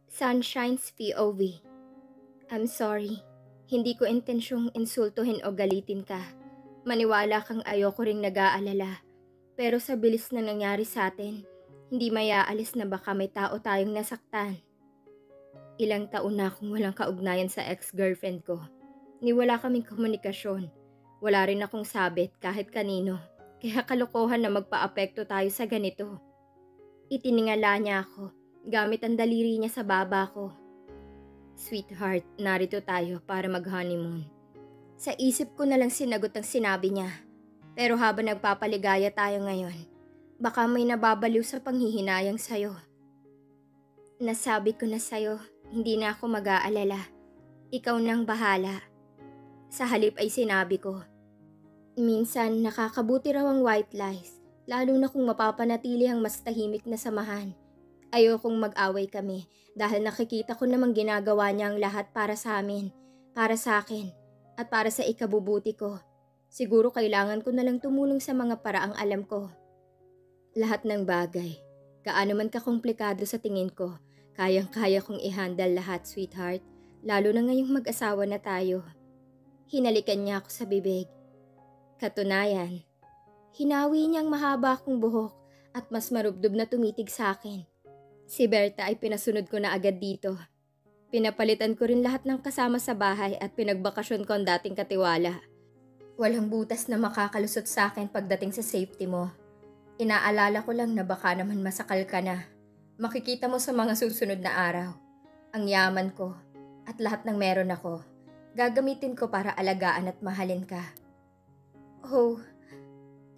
Sunshine's POV. I'm sorry. Hindi ko intensyong insultuhin o galitin ka. Maniwala kang ayoko ring nag-aalala. Pero sa bilis na nangyari sa atin, hindi mayaalis na baka may tao tayong nasaktan. Ilang taon na akong walang kaugnayan sa ex-girlfriend ko. Ni wala kaming komunikasyon. Wala rin akong sabit kahit kanino. Kaya kalokohan na magpa-apekto tayo sa ganito. Itiningala niya ako gamit ang daliri niya sa baba ko. Sweetheart, narito tayo para mag-honeymoon. Sa isip ko na lang sinagot ang sinabi niya. Pero habang nagpapaligaya tayo ngayon, baka may nababaliw sa panghihinayang sayo. Nasabi ko na sayo, hindi na ako mag-aalala. Ikaw nang bahala. Sa halip ay sinabi ko, minsan nakakabuti raw ang white lies, lalo na kung mapapanatili ang mas tahimik na samahan. Ayokong mag-away kami dahil nakikita ko namang ginagawa niya ang lahat para sa amin, para sa akin, at para sa ikabubuti ko. Siguro kailangan ko na lang tumulong sa mga paraang alam ko. Lahat ng bagay, gaano man kakomplikado sa tingin ko, kayang-kaya kong i-handle lahat, sweetheart, lalo na ngayong mag-asawa na tayo. Hinalikan niya ako sa bibig. Katunayan, hinawi niyang mahaba akong buhok at mas marubdob na tumitig sa akin. Si Berta ay pinasunod ko na agad dito. Pinapalitan ko rin lahat ng kasama sa bahay at pinagbakasyon ko ang dating katiwala. Walang butas na makakalusot sa akin pagdating sa safety mo. Inaalala ko lang na baka naman masakal ka na. Makikita mo sa mga susunod na araw. Ang yaman ko at lahat ng meron ako, gagamitin ko para alagaan at mahalin ka. Oh,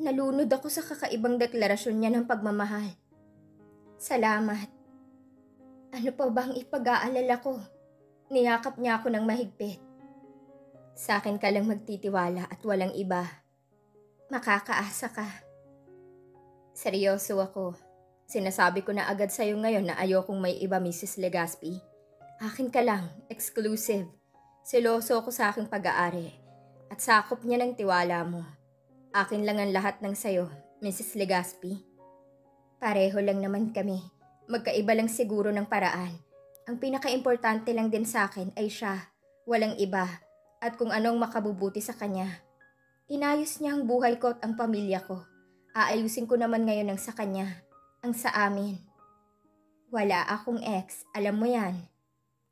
nalunod ako sa kakaibang deklarasyon niya ng pagmamahal. Salamat. Ano pa bang ipag-aalala ko? Niyakap niya ako ng mahigpit. Sa akin ka lang magtitiwala at walang iba. Makakaasa ka. Seryoso ako. Sinasabi ko na agad sa'yo ngayon na ayokong may iba, Mrs. Legaspi. Akin ka lang, exclusive. Seloso ako sa aking pag-aari at sakop niya ng tiwala mo. Akin lang ang lahat ng sayo, Mrs. Legaspi. Pareho lang naman kami. Magkaiba lang siguro ng paraan. Ang pinaka-importante lang din sa akin ay siya, walang iba, at kung anong makabubuti sa kanya. Inayos niya ang buhay ko at ang pamilya ko. Aayusin ko naman ngayon ang sa kanya, ang sa amin. Wala akong ex, alam mo yan.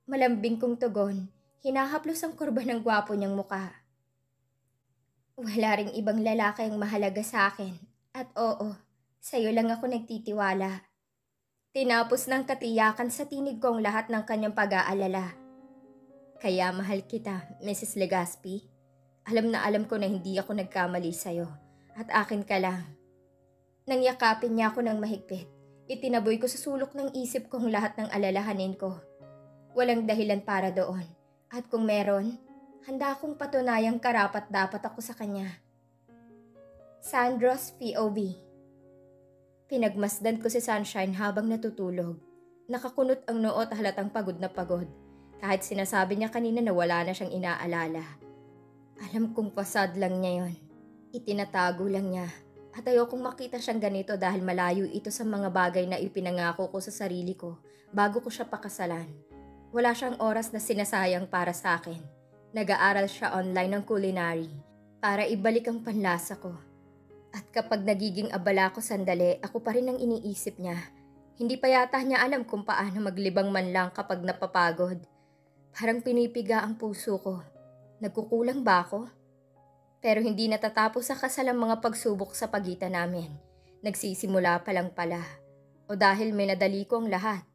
Malambing kong tugon, hinahaplos ang kurba ng gwapo niyang muka. Wala ring ibang lalaki ang mahalaga sa akin, at oo, sa'yo lang ako nagtitiwala. Tinapos ng katiyakan sa tinig ko ang lahat ng kanyang pag-aalala. Kaya mahal kita, Mrs. Legaspi. Alam na alam ko na hindi ako nagkamali sa'yo at akin ka lang. Nang yakapin niya ako ng mahigpit, itinaboy ko sa sulok ng isip ko ang lahat ng alalahanin ko. Walang dahilan para doon at kung meron, handa akong patunayang karapat dapat ako sa kanya. Sandro's POV. Pinagmasdan ko si Sunshine habang natutulog. Nakakunot ang noo at halatang pagod na pagod. Kahit sinasabi niya kanina na wala na siyang inaalala. Alam kong pasad lang niya yon. Itinatago lang niya. At ayokong makita siyang ganito dahil malayo ito sa mga bagay na ipinangako ko sa sarili ko bago ko siya pakasalan. Wala siyang oras na sinasayang para sa akin. Nag-aaral siya online ng culinary para ibalik ang panlasa ko. At kapag nagiging abala ko sandali, ako pa rin ang iniisip niya. Hindi pa yata niya alam kung paano maglibang man lang kapag napapagod. Parang pinipiga ang puso ko. Nagkukulang ba ako? Pero hindi natatapos sa kasal ang mga pagsubok sa pagitan namin. Nagsisimula pa lang pala. O dahil may nadali ko ang lahat.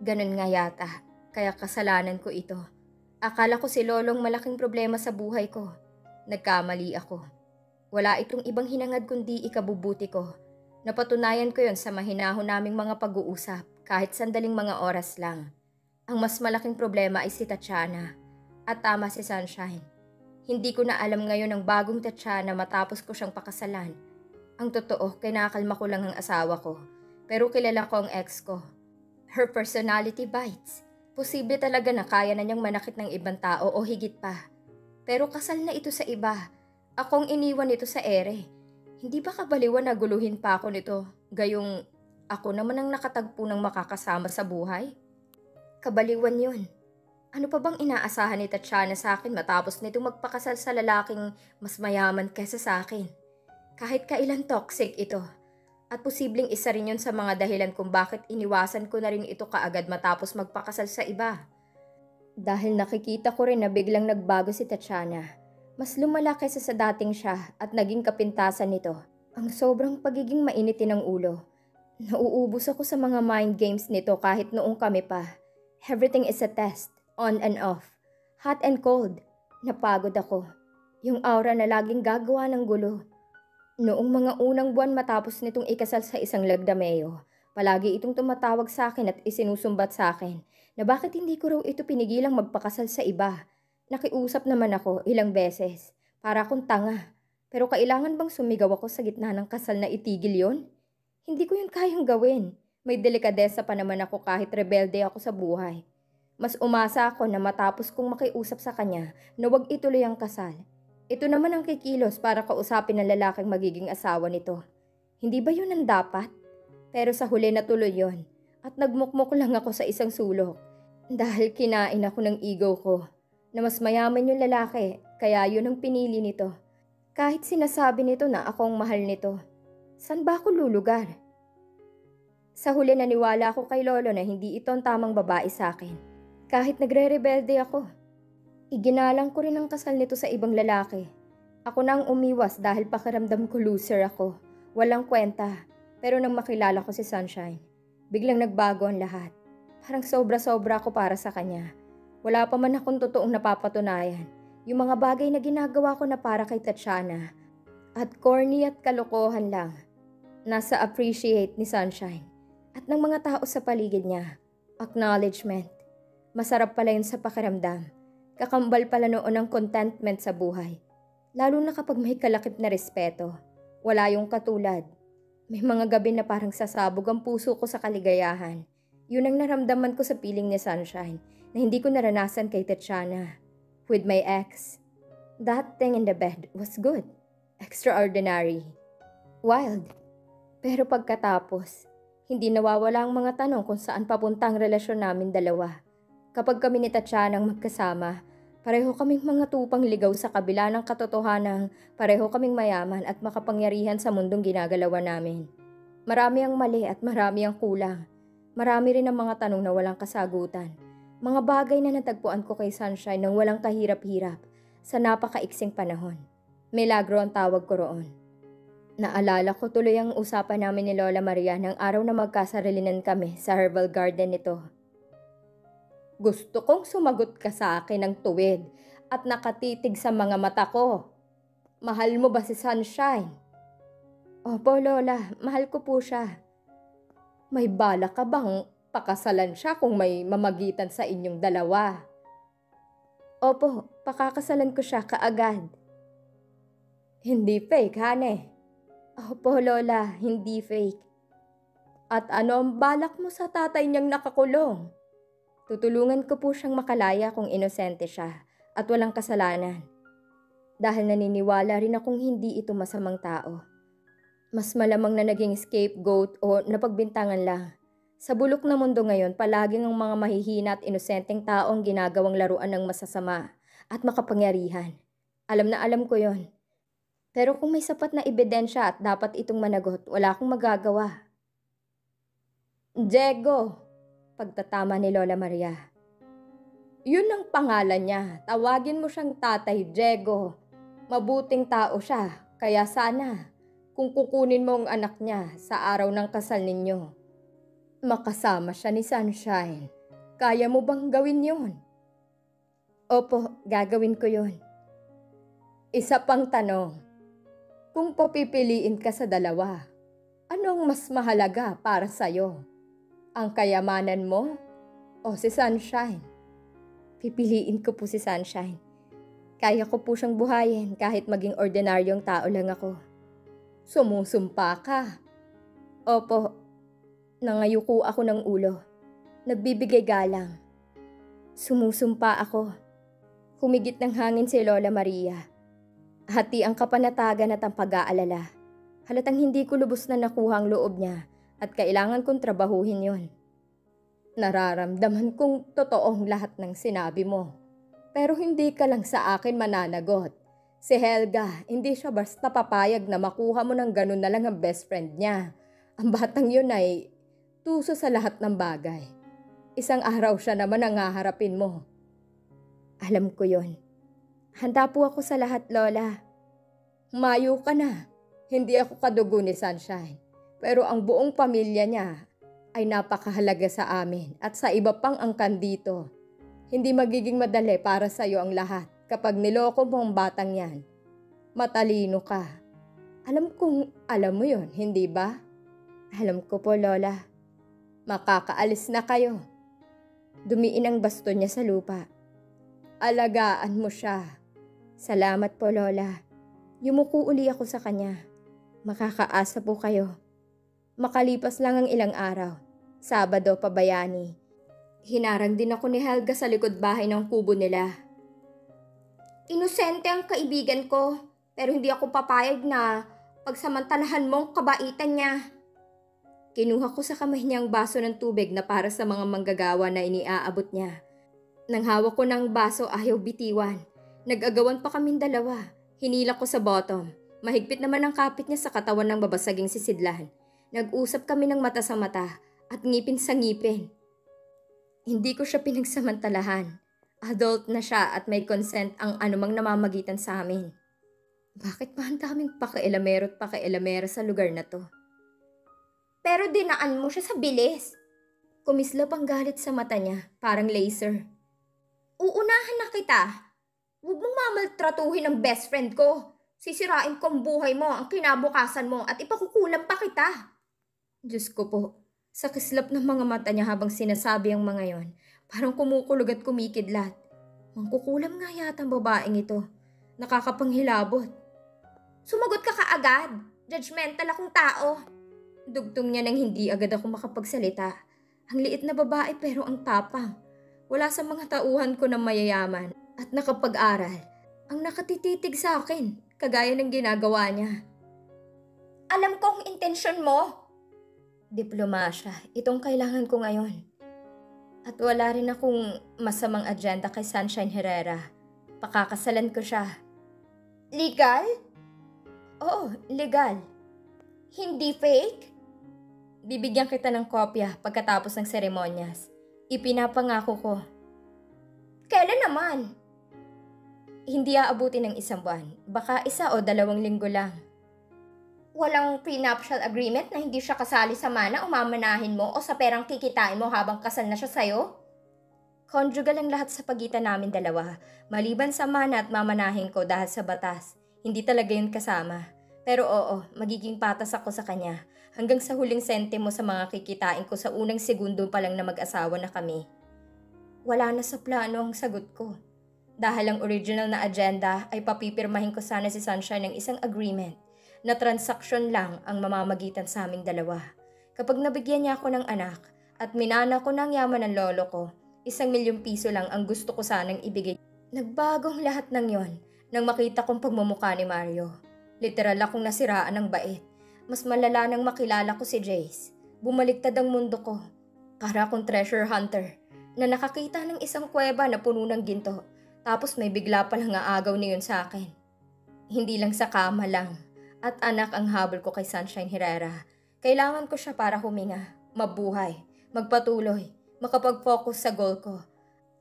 Ganun nga yata, kaya kasalanan ko ito. Akala ko si Lolong malaking problema sa buhay ko. Nagkamali ako. Wala itong ibang hinangad kundi ikabubuti ko. Napatunayan ko yon sa mahinahon naming mga pag-uusap kahit sandaling mga oras lang. Ang mas malaking problema ay si Tatiana. At tama si Sunshine. Hindi ko na alam ngayon ang bagong Tatiana matapos ko siyang pakasalan. Ang totoo, kinakalma ko lang ang asawa ko. Pero kilala ko ang ex ko. Her personality bites. Posible talaga na kaya na niyang manakit ng ibang tao o higit pa. Pero kasal na ito sa iba. Akong iniwan nito sa ere. Hindi ba kabaliwan na guluhin pa ako nito? Gayong Ako naman ang nakatagpo ng makakasama sa buhay. Kabaliwan yun. Ano pa bang inaasahan ni Tatiana sa akin matapos nitong magpakasal sa lalaking mas mayaman kesa sa akin? Kahit kailan toxic ito. At posibleng isa rin yun sa mga dahilan kung bakit iniwasan ko na rin ito kaagad matapos magpakasal sa iba. Dahil nakikita ko rin na biglang nagbago si Tatiana. Mas lumala kaysa sa dating siya at naging kapintasan nito. Ang sobrang pagiging mainitin ng ulo. Nauubos ako sa mga mind games nito kahit noong kami pa. Everything is a test, on and off. Hot and cold. Napagod ako. Yung aura na laging gagawa ng gulo. Noong mga unang buwan matapos nitong ikasal sa isang lagdameo, palagi itong tumatawag sa akin at isinusumbat sa akin na bakit hindi ko raw ito pinigilang magpakasal sa iba. Nakiusap naman ako ilang beses para akong tanga. Pero kailangan bang sumigaw ako sa gitna ng kasal na itigil yon? Hindi ko yun kayang gawin. May delikadesa pa naman ako kahit rebelde ako sa buhay. Mas umasa ako na matapos kong makiusap sa kanya na wag ituloy ang kasal. Ito naman ang kikilos para kausapin ng lalaking magiging asawa nito. Hindi ba yun ang dapat? Pero sa huli natuloy yon at nagmukmok lang ako sa isang sulok. Dahil kinain ako ng ego ko na mas mayaman yung lalaki kaya yun ang pinili nito. Kahit sinasabi nito na ako ang mahal nito. San ba ako lulugar? Sa huli naniwala ako kay Lolo na hindi ito ang tamang babae sa akin. Kahit nagre-rebelde ako. Iginalang ko rin ang kasal nito sa ibang lalaki. Ako na ang umiwas dahil pakiramdam ko loser ako. Walang kwenta. Pero nang makilala ko si Sunshine, biglang nagbago ang lahat. Parang sobra-sobra ako para sa kanya. Wala pa man akong totoong napapatunayan. Yung mga bagay na ginagawa ko na para kay Tatiana. At corny at kalokohan lang. Nasa appreciate ni Sunshine. At ng mga tao sa paligid niya. Acknowledgement. Masarap pala yun sa pakiramdam. Kakambal pala noon ang contentment sa buhay. Lalo na kapag may kalakip na respeto. Wala yung katulad. May mga gabi na parang sasabog ang puso ko sa kaligayahan. Yun ang naramdaman ko sa piling ni Sunshine na hindi ko naranasan kay Tatiana. With my ex. That thing in the bed was good. Extraordinary. Wild. Pero pagkatapos, hindi nawawala ang mga tanong kung saan papunta ang relasyon namin dalawa. Kapag kami ni Tatiana ang magkasama, pareho kaming mga tupang ligaw sa kabila ng katotohanang pareho kaming mayaman at makapangyarihan sa mundong ginagalawan namin. Marami ang mali at marami ang kulang. Marami rin ang mga tanong na walang kasagutan. Mga bagay na natagpuan ko kay Sunshine nang walang kahirap-hirap sa napakaiksing panahon. Milagro ang tawag ko roon. Naalala ko tuloy ang usapan namin ni Lola Maria ng araw na magkasarilinan kami sa herbal garden nito. Gusto kong sumagot ka sa akin ng tuwid at nakatitig sa mga mata ko. Mahal mo ba si Sunshine? Opo, Lola. Mahal ko po siya. May bala ka bang pakasalan siya kung may mamagitan sa inyong dalawa? Opo, pakakasalan ko siya kaagad. Hindi fake, hane? Opo, Lola. Hindi fake. At ano ang balak mo sa tatay niyang nakakulong? Tutulungan ko po siyang makalaya kung inosente siya at walang kasalanan. Dahil naniniwala rin akong hindi ito masamang tao. Mas malamang na naging scapegoat o napagbintangan lang. Sa bulok na mundo ngayon, palaging ang mga mahihina at inosenteng tao ang ginagawang laruan ng masasama at makapangyarihan. Alam na alam ko yon. Pero kung may sapat na ebidensya at dapat itong managot, wala akong magagawa. Diego! Pagtatama ni Lola Maria. Yun ang pangalan niya. Tawagin mo siyang Tatay Diego. Mabuting tao siya. Kaya sana, kung kukunin mo ang anak niya sa araw ng kasal ninyo, makasama siya ni Sunshine. Kaya mo bang gawin yun? Opo, gagawin ko yun. Isa pang tanong. Kung papipiliin ka sa dalawa, anong mas mahalaga para sa'yo? Ang kayamanan mo o si Sunshine? Pipiliin ko po si Sunshine. Kaya ko po siyang buhayin kahit maging ordinaryong tao lang ako. Sumusumpa ka? Opo. Nangayuko ako ng ulo. Nagbibigay galang. Sumusumpa ako. Humigit ng hangin si Lola Maria. Hati ang kapanatagan at ang pag-aalala. Halatang hindi ko lubos na nakuha ang loob niya at kailangan kong trabahuhin yon. Nararamdaman kong totoong lahat ng sinabi mo. Pero hindi ka lang sa akin mananagot. Si Helga, hindi siya basta papayag na makuha mo ng ganun na lang ang best friend niya. Ang batang yun ay tuso sa lahat ng bagay. Isang araw siya naman ang haharapin mo. Alam ko yun. Handa po ako sa lahat, Lola. Mayo ka na. Hindi ako kadugo ni Sunshine. Pero ang buong pamilya niya ay napakahalaga sa amin at sa iba pang angkan dito. Hindi magiging madali para sa iyo ang lahat kapag niloko mo ang batang yan. Matalino ka. Alam kong alam mo yon, hindi ba? Alam ko po, Lola. Makakaalis na kayo. Dumiin ang baston niya sa lupa. Alagaan mo siya. Salamat po, Lola. Yumuko uli ako sa kanya. Makakaasa po kayo. Makalipas lang ang ilang araw. Sabado, pabayani. Hinarang din ako ni Helga sa likod bahay ng kubo nila. Inosente ang kaibigan ko, pero hindi ako papayag na pagsamantalahan mo ang kabaitan niya. Kinuha ko sa kamay niya ang baso ng tubig na para sa mga manggagawa na iniaabot niya. Nang hawak ko ng baso, ayaw bitiwan. Nag-agawan pa kaming dalawa. Hinila ko sa bottom. Mahigpit naman ang kapit niya sa katawan ng babasaging sisidlan. Nag-usap kami ng mata sa mata at ngipin sa ngipin. Hindi ko siya pinagsamantalahan. Adult na siya at may consent ang anumang namamagitan sa amin. Bakit ba ang daming pakailamero at pakailamera sa lugar na to? Pero dinaan mo siya sa bilis. Kumislap ang galit sa mata niya, parang laser. Uunahan na kita. Huwag mong mamaltratuhin ang best friend ko. Sisirain ko ang buhay mo, ang kinabukasan mo at ipakukulam pa kita. Diyos ko po. Sa kislap ng mga mata niya habang sinasabi ang mga yon, parang kumukulog at kumikidlat. Mangkukulam nga yata ang babaeng ito. Nakakapanghilabot. Sumagot ka kaagad. Judgmental akong tao. Dugtong niya nang hindi agad ako makapagsalita. Ang liit na babae pero ang tapang. Wala sa mga tauhan ko na mayayaman at nakapag-aral. Ang nakatititig sa akin, kagaya ng ginagawa niya. Alam ko ang intensyon mo. Diplomasya, itong kailangan ko ngayon. At wala rin akong masamang agenda kay Sunshine Herrera. Pakakasalan ko siya. Legal? Oo, legal. Hindi fake? Bibigyan kita ng kopya pagkatapos ng seremonyas. Ipinapangako ko. Kailan naman? Hindi aabuti ng 1 buwan. Baka 1 o 2 linggo lang. Walang prenuptial agreement na hindi siya kasali sa mana o mamanahin mo o sa perang kikitain mo habang kasal na siya sa'yo? Conjugal ang lahat sa pagitan namin dalawa, maliban sa mana at mamanahin ko dahil sa batas. Hindi talaga yun kasama. Pero oo, magiging patas ako sa kanya hanggang sa huling sentimo sa mga kikitain ko sa unang segundo pa lang na mag-asawa na kami. Wala na sa plano ang sagot ko. Dahil ang original na agenda ay papipirmahin ko sana si Sunshine ng isang agreement na transaksyon lang ang mamamagitan sa aming dalawa. Kapag nabigyan niya ako ng anak at minana ko ng yaman ng lolo ko, 1,000,000 piso lang ang gusto ko sanang ibigay. Nagbagong lahat ng yon nang makita kong pagmumukha ni Mario. Literal akong nasiraan ng bait. Mas malala nang makilala ko si Jace. Bumaliktad ang mundo ko. Para akong treasure hunter na nakakita ng isang kuweba na puno ng ginto. Tapos may bigla palang aagaw niyon sa akin. Hindi lang sa kama lang. At anak ang habol ko kay Sunshine Herrera. Kailangan ko siya para huminga, mabuhay, magpatuloy, makapag-focus sa goal ko.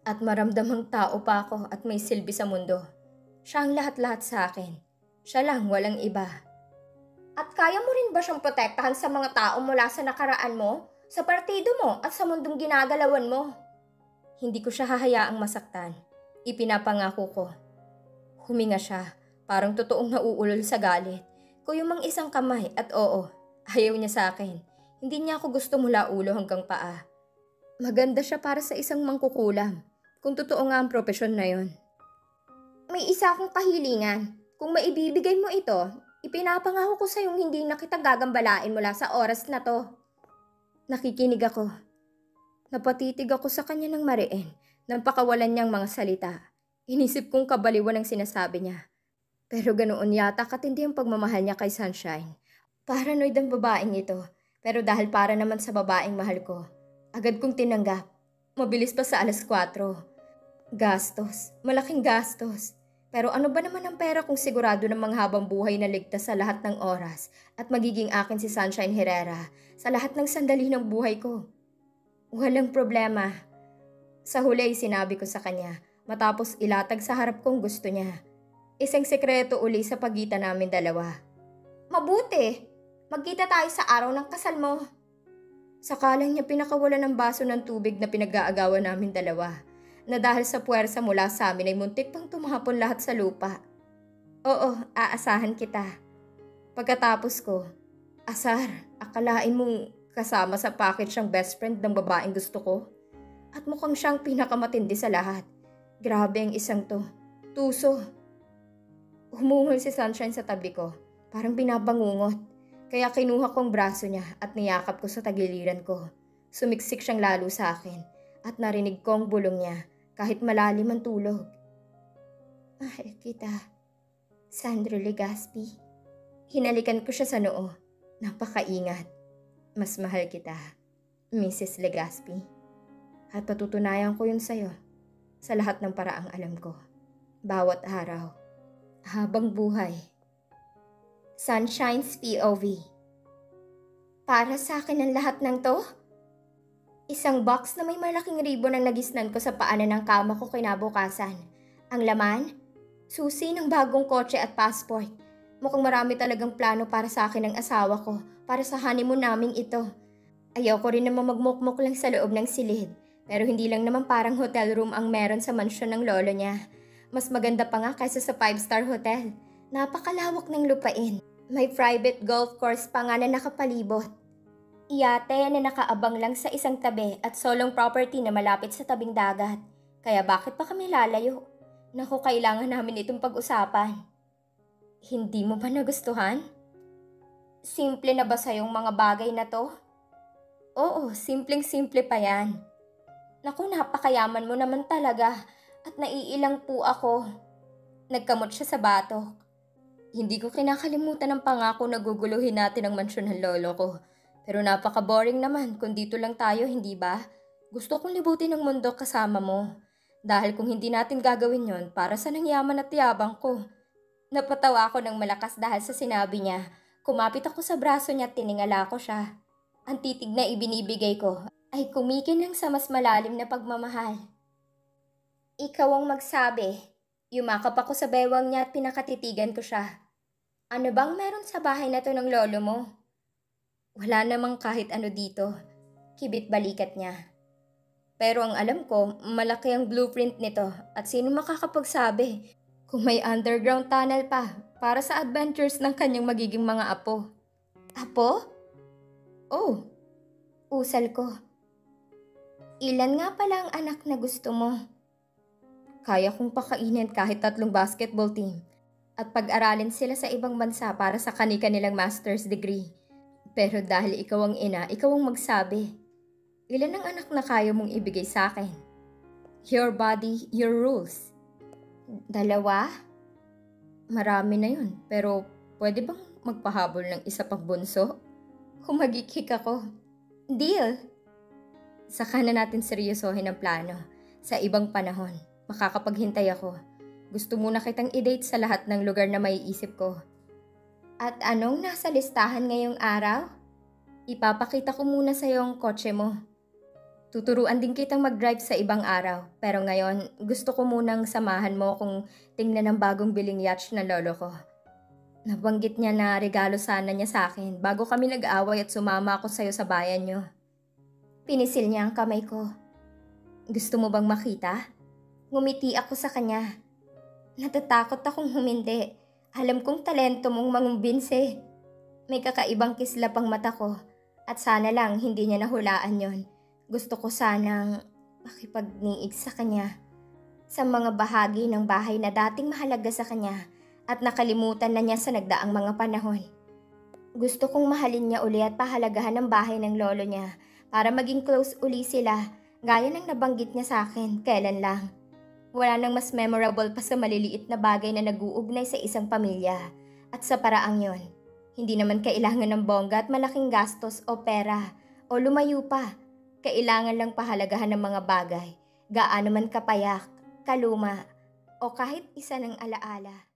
At maramdamang tao pa ako at may silbi sa mundo. Siya ang lahat-lahat sa akin. Siya lang, walang iba. At kaya mo rin ba siyang protektahan sa mga tao mula sa nakaraan mo, sa partido mo at sa mundong ginagalawan mo? Hindi ko siya hahayaang masaktan. Ipinapangako ko. Huminga siya, parang totoong nauulol sa galit. Kuyumang isang kamay at oo, ayaw niya sa akin. Hindi niya ako gusto mula ulo hanggang paa. Maganda siya para sa isang mangkukulam, kung totoo nga ang propesyon na yon. May isa akong kahilingan. Kung maibibigay mo ito, ipinapangako ko sa iyong hindi na kita gagambalain mula sa oras na to. Nakikinig ako. Napatitig ako sa kanya ng mariin, nang pakawalan niyang mga salita. Inisip kong kabaliwan ang sinasabi niya. Pero ganoon yata katindi ang pagmamahal niya kay Sunshine. Paranoid ang babaeng ito, Pero dahil para naman sa babaeng mahal ko, agad kong tinanggap. Mabilis pa sa 4:00. Gastos, malaking gastos. Pero ano ba naman ang pera kung sigurado ng mga habang buhay na ligtas sa lahat ng oras at magiging akin si Sunshine Herrera sa lahat ng sandali ng buhay ko? Walang problema. Sa huli sinabi ko sa kanya matapos ilatag sa harap kong gusto niya. Isang sekreto uli sa pagitan namin dalawa. Mabuti! Magkita tayo sa araw ng kasal mo. Sakalang niya pinakawalan ng baso ng tubig na pinag-aagawan namin dalawa, na dahil sa puwersa mula sa amin ay muntik pang tumahapon lahat sa lupa. Oo, aasahan kita. Pagkatapos ko, asar, akalain mong kasama sa package ang best friend ng babaeng gusto ko? At mukhang siyang pinakamatindi sa lahat. Grabe ang isang to. Tuso. Humungol si Sunshine sa tabi ko, parang binabangungot. Kaya kinuha kong braso niya at niyakap ko sa tagiliran ko. Sumiksik siyang lalo sa akin at narinig ko ang bulong niya kahit malalim ang tulog. Mahal kita, Sandro Legaspi. Hinalikan ko siya sa noo. Napakaingat. Mas mahal kita, Mrs. Legaspi. At patutunayan ko yun sa'yo sa lahat ng paraang alam ko. Bawat araw, habang buhay. Sunshine's POV. Para sa akin ang lahat ng to? Isang box na may malaking ribbon ang nagisnan ko sa paanan ng kama ko kinabukasan. Ang laman? Susi ng bagong kotse at passport. Mukhang marami talagang plano para sa akin ng asawa ko, para sa honeymoon naming ito. Ayaw ko rin naman magmukmuk lang sa loob ng silid, pero hindi lang naman parang hotel room ang meron sa mansyon ng lolo niya. Mas maganda pa nga kaysa sa 5-star hotel. Napakalawak ng lupain. May private golf course pa nga na nakapalibot. Iyate na nakaabang lang sa isang tabi at solong property na malapit sa tabing dagat. Kaya bakit pa kami lalayo? Naku, kailangan namin itong pag-usapan. Hindi mo ba nagustuhan? Simple na ba sa'yong mga bagay na to? Oo, simpleng-simple pa yan. Naku, napakayaman mo naman talaga at naiilang po ako. Nagkamot siya sa batok. Hindi ko kinakalimutan ang pangako na guguluhin natin ang mansyon ng lolo ko. Pero napaka-boring naman kung dito lang tayo, hindi ba? Gusto kong libutin ang mundo kasama mo. Dahil kung hindi natin gagawin yon, para sa nangyaman at yabang ko. Napatawa ako ng malakas dahil sa sinabi niya. Kumapit ako sa braso niya at tiningala ko siya. Ang titig na ibinibigay ko ay kumikinang sa mas malalim na pagmamahal. Ikaw ang magsabi. Yumakap ako sa bewang niya at pinakatitigan ko siya. Ano bang meron sa bahay na to ng lolo mo? Wala namang kahit ano dito. Kibit balikat niya. Pero ang alam ko, malaki ang blueprint nito at sino makakapagsabi kung may underground tunnel pa para sa adventures ng kanyang magiging mga apo. Apo? Oh, usal ko. Ilan nga pala ang anak na gusto mo? Kaya kong pakainin kahit 3 basketball team at pag-aralin sila sa ibang bansa para sa kanilang master's degree. Pero dahil ikaw ang ina, ikaw ang magsabi. Ilan ang anak na kaya mong ibigay sa akin? Your body, your rules. 2? Marami na yun, pero pwede bang magpahabol ng isa pang bunso? Humagikik ako. Deal! Saka na natin seryosohin ang plano. Sa ibang panahon, makakapaghintay ako. Gusto muna kitang i-date sa lahat ng lugar na maiisip ko. At anong nasa listahan ngayong araw? Ipapakita ko muna sa iyo ang kotse mo. Tuturuan din kitang mag-drive sa ibang araw, pero ngayon gusto ko munang samahan mo kung tingnan ang bagong biling yacht na lolo ko. Nabanggit niya na regalo sana niya sa akin bago kami nag-away at sumama ako sa iyo sa bayan niyo. Pinisil niya ang kamay ko. Gusto mo bang makita? Ngumiti ako sa kanya. Natatakot akong humindi. Alam kong talento mong mangumbinse. May kakaibang kislap ang mata ko at sana lang hindi niya nahulaan yon. Gusto ko sanang makipagniig sa kanya sa mga bahagi ng bahay na dating mahalaga sa kanya at nakalimutan na niya sa nagdaang mga panahon. Gusto kong mahalin niya uli at pahalagahan ang bahay ng lolo niya para maging close uli sila gaya ng nabanggit niya sa akin kailan lang. Wala nang mas memorable pa sa maliliit na bagay na nag-uugnay sa isang pamilya at sa paraang yon. Hindi naman kailangan ng bongga at malaking gastos o pera o lumayo pa. Kailangan lang pahalagahan ng mga bagay, gaano man kapayak, kaluma, o kahit isa ng alaala.